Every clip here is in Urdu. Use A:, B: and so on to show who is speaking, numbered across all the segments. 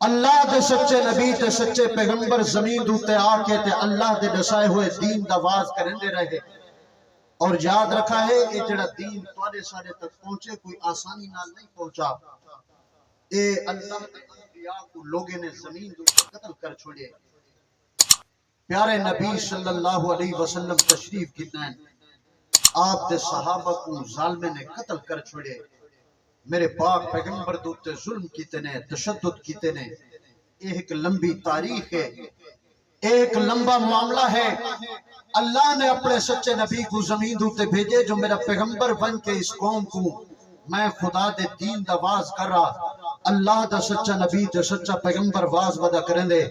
A: اللہ دے سچے نبی تے سچے پیغمبر زمین دوتے آکے تے اللہ دے دسائے ہوئے دین دا واز کرندے رہے اور یاد رکھا ہے کہ جڑا دین توڑے سارے تک پہنچے کوئی آسانی نال نہیں پہنچا اے اللہ دے انبیاء کو لوگے نے زمین دوتے قتل کر چھوڑے پیارے نبی صلی اللہ علیہ وسلم تشریف کیتے ہیں آپ دے صحابہ کو ظالمے نے قتل کر چھوڑے میرے پاک پیغمبر دوتے ظلم کیتے نے تشدد کیتے نے ایک لمبی تاریخ ہے ایک لمبا معاملہ ہے اللہ نے اپنے سچے نبی کو زمین دوتے بھیجے جو میرا پیغمبر بن کے اس قوم کو میں خدا دے دین دا واز کر رہا اللہ دا سچا نبی دا سچا پیغمبر واز ودا کریں دے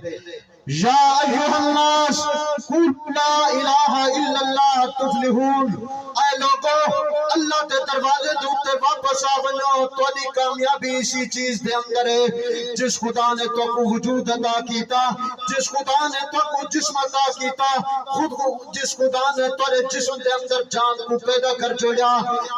A: یا ایوہ الناس قولوا لا الہ الا اللہ تفلحون اے لوگو اللہ دے دروازے دوتے واپس آونو تو دی کامیابی اسی چیز دے اندر ہے جس خدا نے تو کو وجود عطا کیتا جس خدا نے تو کو جسم عطا کیتا جس خدا نے تو جسم دے اندر جان کو پیدا کر چھوڑیا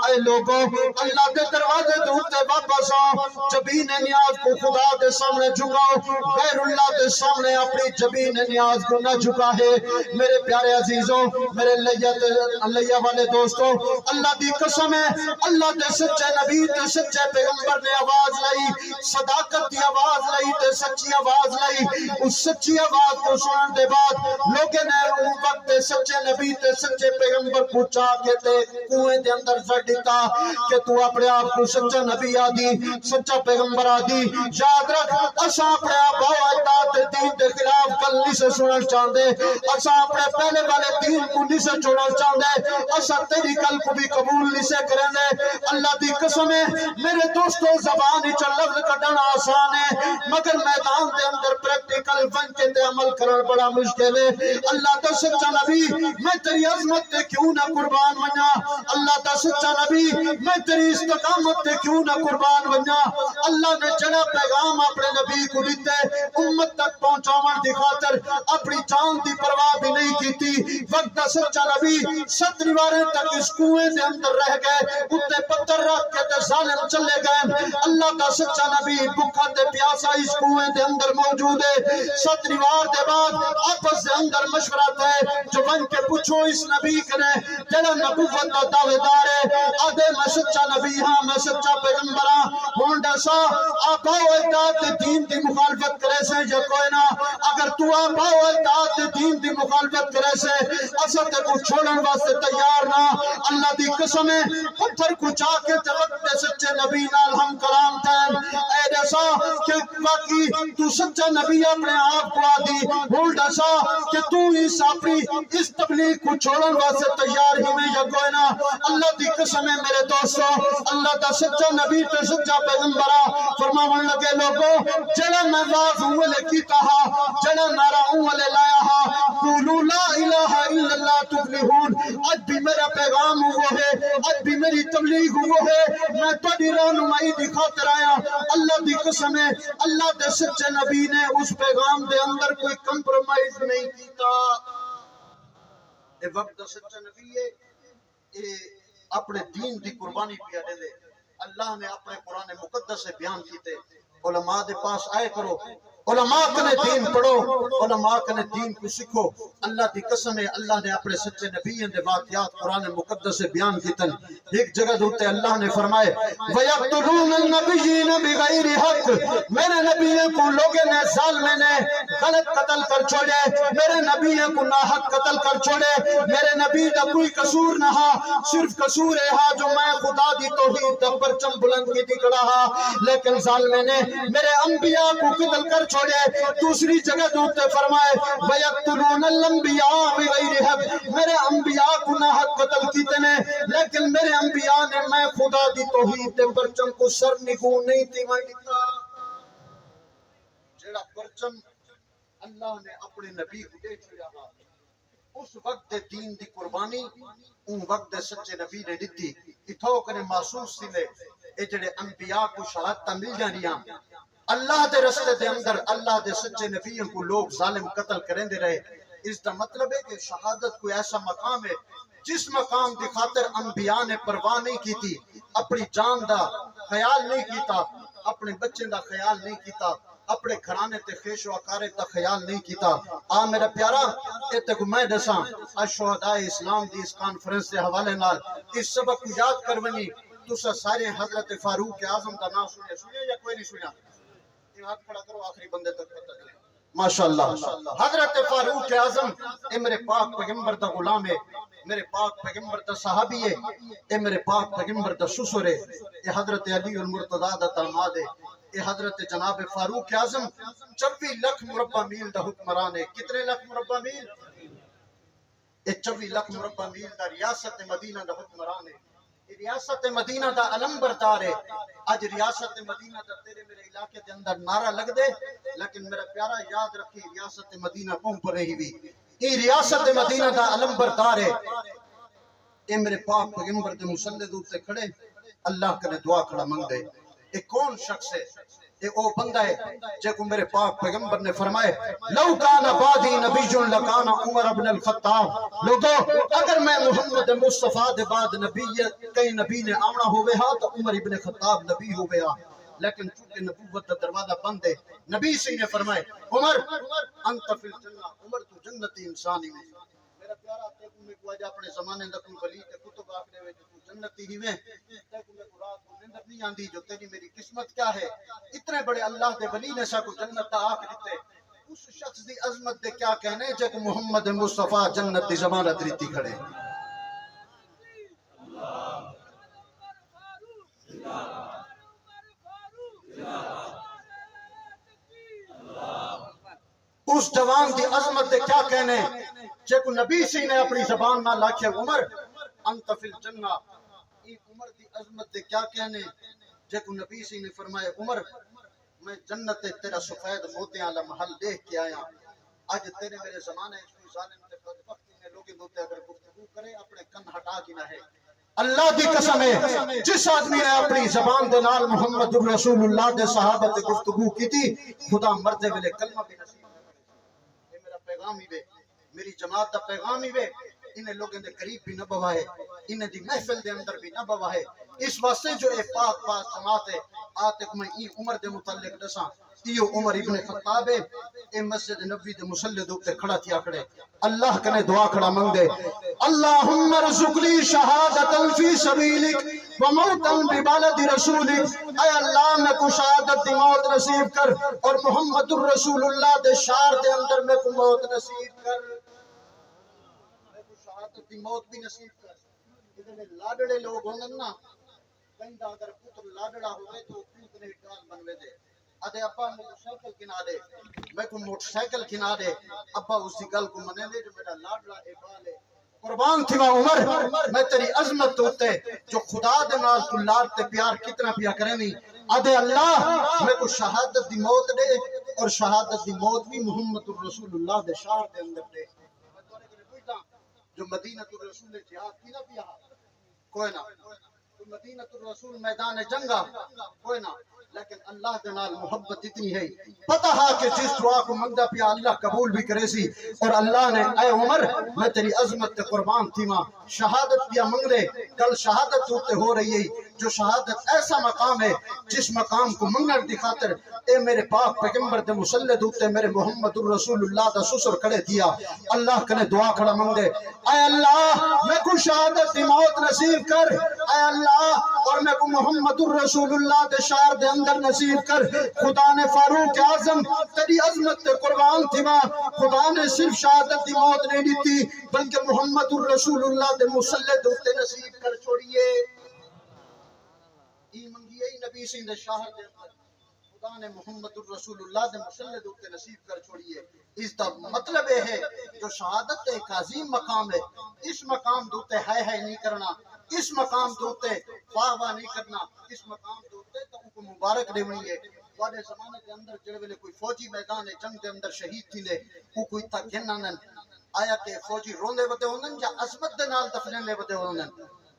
A: اے لوگو اللہ دے دروازے دوتے واپس آؤ جبین نیاز کو خدا دے سامنے جھکاؤ غیر اللہ دے سامنے اپنی جبین نیاز کو نہ جھکا ہے میرے پیارے عزیزوں میرے اللہ والے دوستوں اللہ دی قسم ہے اللہ دے سچے نبی تے سچے پیغمبر نے آواز لائی صداقت دی آواز لائی تے سچی آواز لائی اس سچی آواز کو سنن دے بعد لوگوں نے ان وقت دے سچے نبی تے سچے پیغمبر کو چاہ کے تے کنویں دے اندر زڑ دیتا کہ تو اپنے آپ کو سچا نبی آدی سچا پیغمبر آدی یاد رکھ اسا اپنے آپ اجداد دین دے خلاف کل نہیں سے سننا چاہتے اسا اپنے پہلے والے دین کو نہیں سے چھوڑنا چاہتے اسا تیری کل کو بھی قبول نہیں سے کریں دے اللہ دی قسم ہے میرے دوستو زبان ہی چل لفظ کٹنا آسان ہے مگر میدان دے اندر پریکٹیکل بن کے تے عمل کرنا بڑا مشکل ہے اللہ دا سچا نبی میں تیری عظمت تے کیوں نہ قربان بنیا اللہ دا سچا نبی میں تیری استقامت تے کیوں نہ قربان بنیا اللہ نے جڑا پیغام اپنے نبی کو دیتے امت تک پہنچاون دی خاطر اپنی جان دی پرواہ بھی نہیں کیتی وقت دا سچا نبی 7 دیواریں تک اس کنویں دے اندر رہ گئے اتے پتھر رکھ کے تے ظالم چلے گئے اللہ دا سچا نبی بھوکا تے پیاسا اس کنویں دے اندر موجود ہے 7 دیوار دے بعد آپس دے اندر مشورہ تھے جو بن کے پوچھو اس نبی کنے جڑا نبوت دا دعوے دار ہے آدھے میں سچا نبی ہاں میں سچا پیغمبر ہاں ہونڈا سا آبا و اجداد دین دی مخالفت کرے سے یا کوئی نہ اگر تو آبا و اجداد دین دی مخالفت کرے سے اصل تے کو چھوڑن واسطے تیار نہ اللہ دی قسم ہے پتھر کو چاہ کے وقت دے سچے نبی نال ہم کلام تھے اے دسا کہ باقی تو سچا نبی اپنے آپ کو آدھی ہونڈا سا کہ تو اس اپنی اس تبلیغ کو چھوڑن واسطے تیار ہی میں یا کوئی نہ اللہ دی قسم ہے میرے دوستو اللہ دا سچا نبی تے سچا پیغمبرہ فرماون لگے لوگو جڑا نواز اولے کیتا ہا جڑا نارا اولے لایا ہا قولوا لا الہ الا اللہ تفلحون آج بھی میرا پیغام ہوا ہے آج بھی میری تبلیغ ہوا ہے میں تیری رہنمائی دی خاطر آیا اللہ دی قسم ہے اللہ دے سچے نبی نے اس پیغام دے اندر کوئی کمپرومائز نہیں کیتا اے وقت دا سچا نبی ہے اپنے دین دی قربانی پیا دے دے اللہ نے اپنے قرآن مقدس سے بیان کیتے علماء دے پاس آئے کرو علماء کنے دین پڑھو علماء کنے دین کو سکھو اللہ دی قسم ہے اللہ نے اپنے سچے نبیوں دے واقعات قرآن مقدس سے بیان کیتن ایک جگہ دوتے اللہ نے فرمائے وَيَقْتُلُونَ النَّبِيِّينَ بِغَيْرِ حَقٍ میرے نبیوں کو لوگے نے ظالمے نے غلط قتل کر چھوڑے میرے نبیوں کو ناحق قتل کر چھوڑے میرے نبی دا کوئی قصور نہ ہا صرف قصور ہے ہا جو میں خدا دی توحید دا پرچم بلند کی دکھڑا ہا لیکن ظالمے نے میرے انبیاء کو قتل کر چھوڑے دوسری جگہ دوتے فرمائے وَيَقْتُلُونَ الْأَنْبِيَاءَ بِغَيْرِ حَقٍ میرے انبیاء کو ناحق قتل کیتے نے لیکن میرے انبیاء نے میں خدا دی توحید دے پرچم کو سر نگو نہیں تھی مانگتا جڑا پرچم اللہ نے اپنے نبی کو دے چھوڑا اس وقت دے دین دی قربانی ان وقت دے سچے نبی نے دیتی اتھو کنے محسوس تھی لے اے جڑے انبیاء کو شہادتہ مل جانیاں اللہ دے رستے دے اندر اللہ دے سچے نبیوں کو لوگ ظالم قتل کریں دے رہے اس دا مطلب ہے کہ شہادت کوئی ایسا مقام ہے جس مقام دی خاطر انبیاء نے پرواہ نہیں کی تھی اپنی جان دا خیال نہیں کیتا اپنے بچے دا خیال نہیں کیتا اپنے گھرانے تے خیش و عقارے دا خیال نہیں کیتا آ میرا پیارا اتے کو میں دساں شہداء اسلام دی اس کانفرنس دے حوالے نال اس سبق کو یاد کرونی تسا سارے حضرت فاروق اعظم دا نام سنیا یا کوئی نہیں سنیا؟ ہاتھ کھڑا کرو آخری بندے تک پتہ چلے ماشاءاللہ حضرت فاروق اعظم اے میرے پاک پیغمبر دا غلام ہے میرے پاک پیغمبر دا صحابی ہے اے میرے پاک پیغمبر دا سسر ہے اے حضرت علی المرتضیٰ دا داماد ہے اے حضرت جناب فاروق اعظم 24 لکھ مربع میل دا حکمران ہے کتنے لکھ مربع میل؟ اے 24 لکھ مربع میل دا ریاست مدینہ دا حکمران ہے ریاست مدینہ دا علم بردار ہے آج ریاست مدینہ دا تیرے میرے علاقے دے اندر نعرہ لگ دے لیکن میرا پیارا یاد رکھی ریاست مدینہ کون پر رہی بھی یہ ریاست مدینہ دا علم بردار ہے اے میرے پاک پیغمبر دے مسلح دور سے کھڑے اللہ کرے دعا کھڑا منگ دے اے کون شخص ہے اے او بندہ ہے جے کو میرے پاک پیغمبر نے فرمائے لو کان بعدی نبی لکان عمر ابن الخطاب لوگو اگر میں محمد مصطفیٰ دے بعد نبی کئی نبی نے آمنا ہوئے ہاں تو عمر ابن خطاب نبی ہوئے ہاں لیکن چونکہ نبوت دا دروازہ بند ہے نبی سے نے فرمائے عمر انت فی الجنہ عمر تو جنتی انسانی میں میرا پیارا تیکو میں کو آج اپنے زمانے دا کوئی ولی تے کتب آکھنے ہوئے تو جنتی ہی میں تیکو میں کو رات کو نندر نہیں آندی جو تیری میری قسمت کیا ہے اتنے بڑے اللہ دے ولی نے سا کو جنت دا آکھ دیتے اس شخص دی عظمت دے کیا کہنے جے کہ محمد مصطفیٰ جنت دی ضمانت ریتی کھڑے اس جوان دی عظمت دے کیا کہنے جے کو نبی سی نے اپنی زبان نہ لاکھے عمر انت فی الجنہ یہ عمر دی عظمت دے کیا کہنے جے کو نبی سی نے فرمائے عمر میں جنت تیرا سفید موتیاں والا محل دیکھ کے آیا آج تیرے میرے زمانے کوئی ظالم تے بدبختی نے لوگے دوتے اگر گفتگو کرے اپنے کن ہٹا کی نہ ہے اللہ دی قسم ہے جس آدمی نے اپنی زبان دے نال محمد رسول اللہ دے صحابہ تے گفتگو کی تھی خدا مردے ویلے کلمہ بھی نصیب یہ میرا پیغام ہی وے میری جماعت دا پیغام ہی وے انہیں لوگوں دے قریب بھی نہ بوائے انہیں دی محفل دے اندر بھی نہ بوائے اس واسطے جو اے پاک پاک جماعت ہے آتے کو میں عمر دے متعلق دساں یہ عمر ابن خطاب ہے اے مسجد نبی دے مسلح دے اوپر کھڑا تھیا کھڑے اللہ کنے دعا کھڑا منگ دے اللہم ارزق لی شہادتا فی سبیلک وموتا ببلد رسولک اے اللہ میں کو شہادت دی موت نصیب کر اور محمد الرسول اللہ دے شار دے اندر میں کو موت نصیب کر میں کو شہادت دی موت بھی نصیب کر ادھر لاڈڑے لوگ ہوں نا کہیں دا اگر پتر لاڈڑا ہوئے تو پوت نے ڈال بنوے دے آدھے ابا موٹر سائیکل کنا دے میں کو موٹر سائیکل کنا دے ابا اسی گل کو منے لے جو میرا لاڈڑا اقبال ہے قربان تھی وہ عمر میں تیری عظمت توتے جو خدا دے نال تو لاڈ تے پیار کتنا پیا کرے نہیں آدھے اللہ میں کو شہادت دی موت دے اور شہادت دی موت بھی محمد الرسول اللہ دے شار دے اندر دے جو مدینہ الرسول جہاد کی نہ پیا کوئی نہ مدینہ الرسول میدان جنگا کوئی نہ لیکن اللہ دے نال محبت اتنی ہے پتہ ہے کہ جس دعا کو منگدا پیا اللہ قبول بھی کرے سی اور اللہ نے اے عمر میں تیری عظمت تے قربان تھی ماں شہادت پیا منگ لے کل شہادت ہوتے ہو رہی ہے جو شہادت ایسا مقام ہے جس مقام کو منگنے دی خاطر اے میرے پاک پیغمبر دے مسلح دوتے میرے محمد الرسول اللہ دا سسر کھڑے دیا اللہ کنے دعا کھڑا منگ دے اے اللہ میں کو شہادت دی موت نصیب کر اے اللہ اور میں کو محمد الرسول اللہ دے شار دے اندر نصیب کر خدا نے فاروق اعظم تیری عظمت تے قربان تھی ماں خدا نے صرف شہادت دی موت نہیں دیتی بلکہ محمد الرسول اللہ دے مسلح دوتے نصیب کر چھوڑیے ای منگی ای نبی سے دے شاہد دے اندر خدا نے محمد الرسول اللہ دے مسلح دوتے نصیب کر چھوڑیے اس دا مطلب ہے جو شہادت ایک عظیم مقام ہے اس مقام دوتے ہے نہیں کرنا اس مقام دوتے واہ واہ نہیں کرنا اس مقام دوتے تو ان کو مبارک دیونی ہے والے زمانے کے اندر جڑے ویلے کوئی فوجی میدان جنگ کے اندر شہید تھی لے وہ کوئی تک گھنانن آیا کہ فوجی روندے ودے ہونن یا عظمت دے نال دفننے ودے ہونن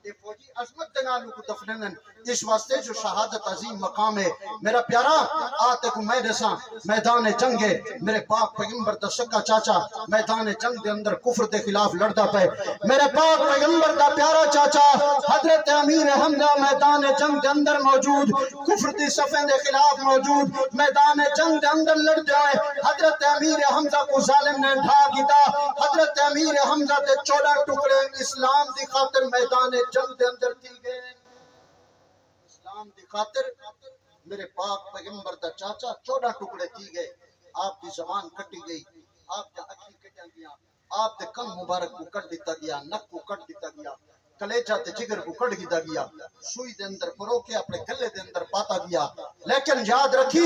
A: یہ فوجی عظمت دنالو کو دفنن اس واسطے جو شہادت عظیم مقام ہے میرا پیارا آتے کو میں دساں میدان جنگ ہے میرے پاک پیغمبر دا سکا چاچا میدان جنگ دے اندر کفر دے خلاف لڑدا پے میرے پاک پیغمبر دا پیارا چاچا حضرت امیر حمزہ میدان جنگ دے اندر موجود کفر دی صفیں دے خلاف موجود میدان جنگ دے اندر لڑ جائے حضرت امیر حمزہ کو ظالم نے ڈھا گیا حضرت امیر حمزہ دے 14 ٹکڑے اسلام دی خاطر میدان جنگ دے اندر تھی گئے اسلام دی خاطر میرے پاک پیغمبر دا چاچا 14 ٹکڑے تھی گئے آپ دی زبان کٹی گئی آپ دا اکھی کٹا گیا آپ دے کم مبارک کو کٹ دیتا گیا نک کو کٹ دیتا گیا کلیجہ تے جگر کو کٹ دیتا گیا سوئی دے اندر پرو کے اپنے گلے دے اندر پاتا گیا لیکن یاد رکھی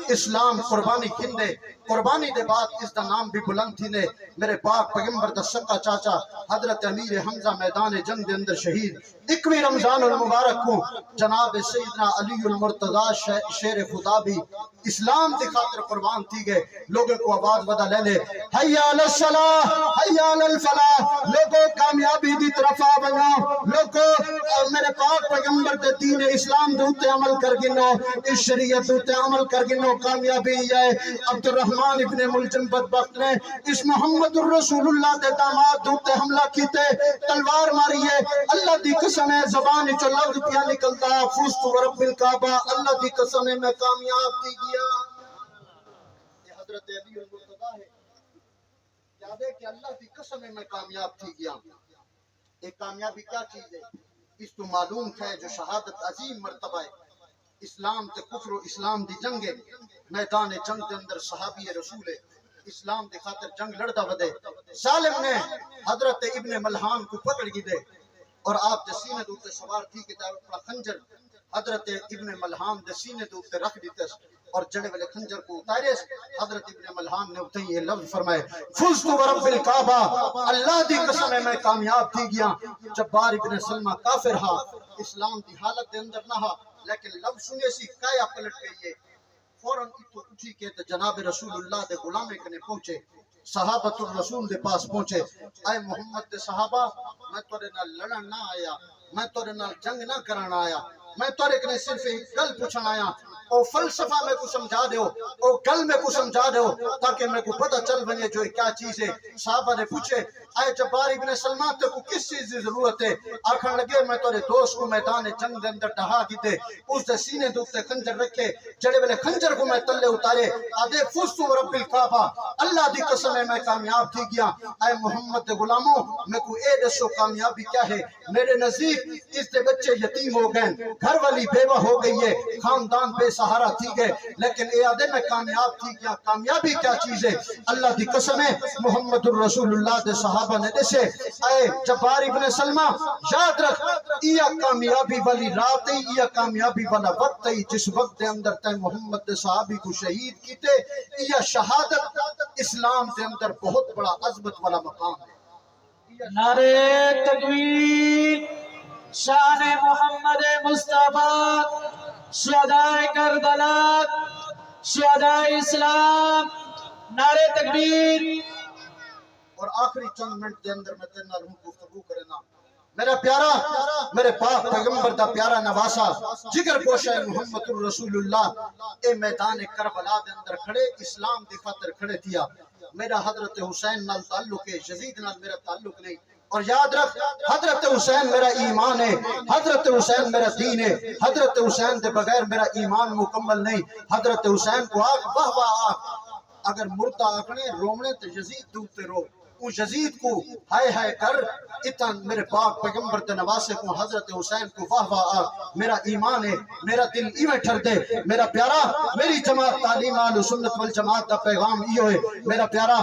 A: اسلام قربانی کھندے قربانی دے بعد اس دا نام بھی بلند تھی نے میرے پاک پیغمبر دا سکا چاچا حضرت امیر حمزہ میدان جنگ دے اندر شہید 21 رمضان المبارک کو جناب سیدنا علی المرتضی شیر خدا بھی اسلام دی خاطر قربان تھی گئے لوگوں کو آواز بدا لے لے حیا علی الصلاح حیا علی الفلاح لوگوں کامیابی دی طرف آ بنا لوگوں میرے پاک پیغمبر دے دین اسلام دوتے عمل کر گنو اس شریعت دوتے عمل کر گنو کامیابی ہے عبد الرحمن ابن ملجم بدبخت نے اس محمد الرسول اللہ دے داماد دوتے حملہ کیتے تلوار ماری ہے اللہ دی قسم ہے زبان چو لفظ پیا نکلتا فزت ورب الکعبہ اللہ دی قسم ہے میں کامیاب تھی گیا یہ حضرت علی المرتضی ہے یاد ہے کہ اللہ دی قسم ہے میں کامیاب تھی گیا ایک کامیابی کیا چیز ہے اس تو معلوم ہے جو شہادت عظیم مرتبہ ہے اسلام تے کفر و اسلام دی جنگ ہے میدان جنگ دے اندر صحابی رسول ہے اسلام دی خاطر جنگ لڑدا ودے ظالم نے حضرت ابن ملحان کو پکڑ گی دے اور آپ دے سینے دوتے سوار تھی کہ اپنا خنجر حضرت ابن ملحان دے سینے دوتے رکھ دیتے اور جڑے والے خنجر کو اتارے حضرت ابن ملحان نے اتنے یہ لفظ فرمائے فزت ورب الکعبہ اللہ دی قسم ہے میں کامیاب تھی گیا جبار ابن سلمہ کافر ہا اسلام دی حالت دے اندر نہ ہا لیکن لفظ سنے سی کایا پلٹ گئی ہے فوراں اتو اٹھی کے جناب رسول اللہ دے غلامے کنے پہنچے صحابت الرسول دے پاس پہنچے اے محمد دے صحابہ میں تورے نال لڑن نہ آیا میں تورے نال جنگ نہ کرنا آیا میں تورے کنے صرف ایک گل پوچھنا آیا او فلسفہ میں کو سمجھا دے او گل میں کو سمجھا دے تاکہ میں کو پتہ چل بنے جو کیا چیز ہے صحابہ نے پوچھے اے جبار ابن سلمان تے کو کس چیز دی ضرورت ہے آکھن لگے میں تورے دوست کو میدان جنگ دے اندر ڈہا کیتے اس دے سینے دوتے خنجر رکھے جڑے والے خنجر کو میں تلے اتارے آدھے فزت ورب الکعبہ اللہ دی قسم ہے میں کامیاب تھی گیا اے محمد دے غلاموں میں کو اے دسو کامیابی کیا ہے میرے نزدیک اس دے بچے یتیم ہو گئے گھر والی بیوہ ہو گئی ہے خاندان بے سہارا تھی گئے لیکن اے آدھے میں کامیاب تھی گیا کامیابی کیا چیز ہے اللہ دی قسم ہے محمد الرسول اللہ دے صحابہ نے دسے اے جبار ابن سلمہ یاد رکھ یہ کامیابی والی رات ہے یہ کامیابی والا وقت ہے جس وقت دے اندر تے محمد دے صحابی کو شہید کیتے یہ شہادت اسلام دے اندر بہت بڑا عظمت والا مقام ہے
B: نعرہ تکبیر شان محمد مصطفیٰ شہدائے کربلا شہدائے اسلام نعرہ تکبیر
A: اور آخری چند منٹ دے اندر میں تیرے نال گفتگو کرنا میرا پیارا میرے پاک پیغمبر دا پیارا نواسا جگر گوشہ محمد الرسول اللہ اے میدان کربلا دے اندر کھڑے اسلام دی خاطر کھڑے تھیا میرا حضرت حسین نال تعلق ہے یزید نال میرا تعلق نہیں اور یاد رکھ حضرت حسین میرا ایمان ہے حضرت حسین میرا دین ہے حضرت حسین دے بغیر میرا ایمان مکمل نہیں حضرت حسین کو آگ واہ واہ آگ اگر مردہ آکھنے رومنے تو یزید دوتے رو اس یزید کو ہائے ہائے کر اتنا میرے پاک پیغمبر دے نواسے کو حضرت حسین کو واہ واہ آگ میرا ایمان ہے میرا دل ایویں ٹھر دے میرا پیارا میری جماعت تعلیم آل سنت والجماعت دا پیغام ایو ہے میرا پیارا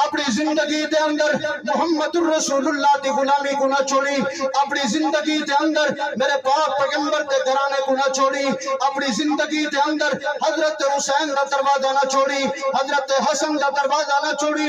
A: اپنی زندگی دے اندر محمد الرسول اللہ دی غلامی کو نہ چھوڑی اپنی زندگی دے اندر میرے پاک پیغمبر دے گھرانے کو نہ چھوڑی اپنی زندگی دے اندر حضرت حسین دا دروازہ نہ چھوڑی حضرت حسن دا دروازہ نہ چھوڑی